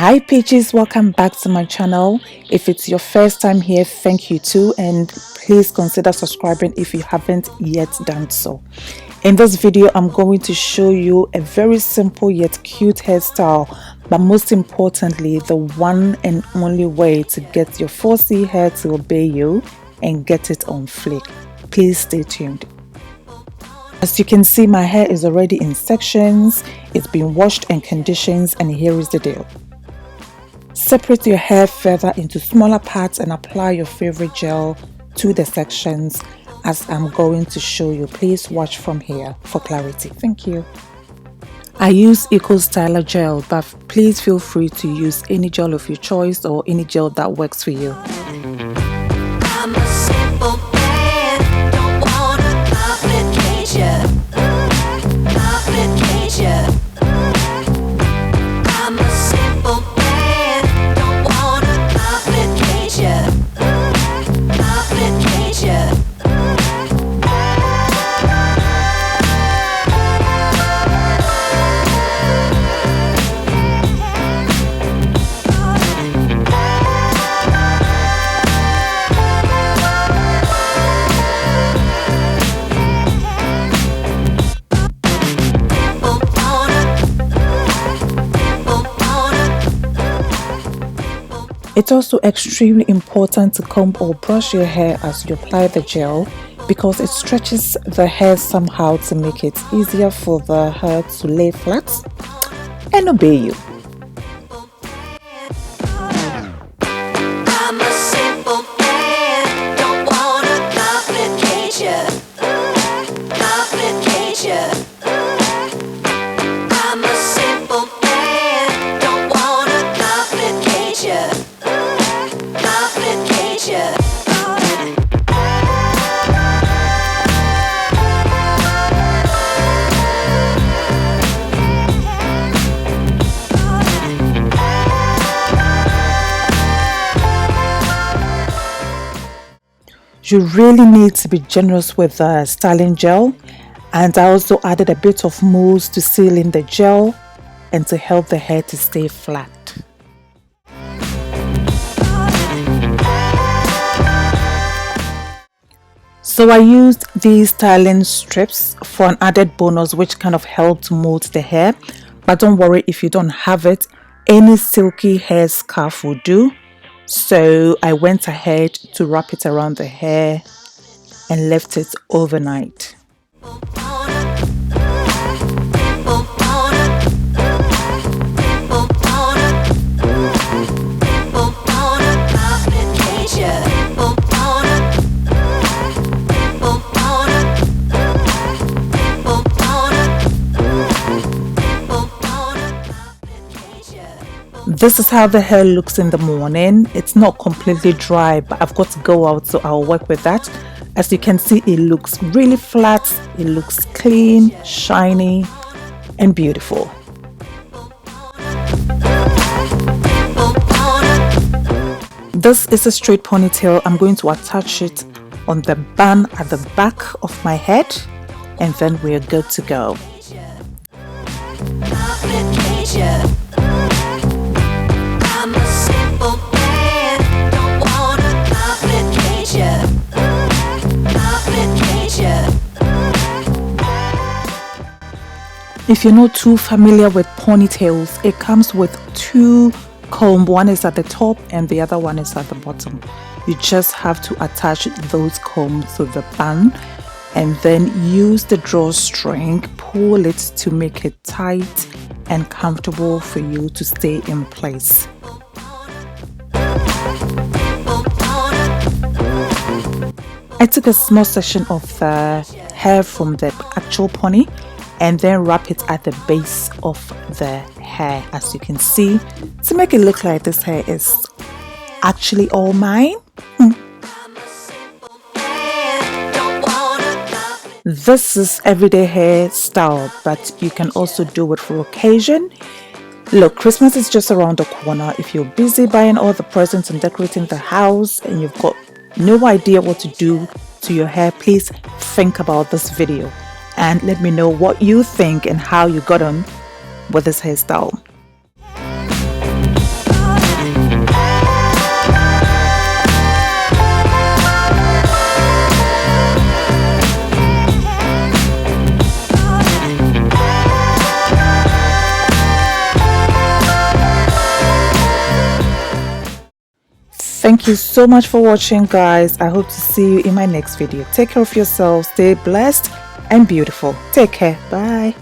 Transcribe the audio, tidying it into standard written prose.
Hi peaches, welcome back to my channel. If it's your first time here, thank you too, and please consider subscribing if you haven't yet done so. In this video, I'm going to show you a very simple yet cute hairstyle, but most importantly, the one and only way to get your 4C hair to obey you and get it on flick. Please stay tuned. As you can see, my hair is already in sections, it's been washed and conditioned, and here is the deal. Separate your hair further into smaller parts and apply your favorite gel to the sections as I'm going to show you. Please watch from here for clarity. Thank you. I use Eco Styler gel, but please feel free to use any gel of your choice or any gel that works for you. I'm a simple man, don't wanna complicate ya. I'm a simple man, don't wanna complicate ya. It's also extremely important to comb or brush your hair as you apply the gel because it stretches the hair somehow to make it easier for the hair to lay flat and obey you. I'm a simple man, don't wanna complicate ya. I'm a simple man, don't wanna complicate ya. You really need to be generous with the styling gel, and I also added a bit of mousse to seal in the gel and to help the hair to stay flat. So I used these styling strips for an added bonus, which kind of helped mold the hair. But don't worry if you don't have it, any silky hair scarf will do. So I went ahead to wrap it around the hair and left it overnight. This is how the hair looks in the morning. It's not completely dry, but I've got to go out, so I'll work with that. As you can see, it looks really flat, it looks clean, shiny, and beautiful. This is a straight ponytail. I'm going to attach it on the bun at the back of my head, and then we're good to go. I'm a simple man, don't wanna complicate ya. If you're not too familiar with ponytails, it comes with two combs. One is at the top and the other one is at the bottom. You just have to attach those combs to the bun and then use the drawstring, pull it to make it tight and comfortable for you to stay in place. I took a small section of the hair from the actual pony and then wrap it at the base of the hair, as you can see, to make it look like this hair is actually all mine. This is everyday hairstyle, but you can also do it for occasion. Look, Christmas is just around the corner. If you're busy buying all the presents and decorating the house and you've got no idea what to do to your hair, please think about this video and let me know what you think and how you got on with this hairstyle. Thank you so much for watching, guys. I hope to see you in my next video. Take care of yourselves, stay blessed and beautiful. Take care. Bye.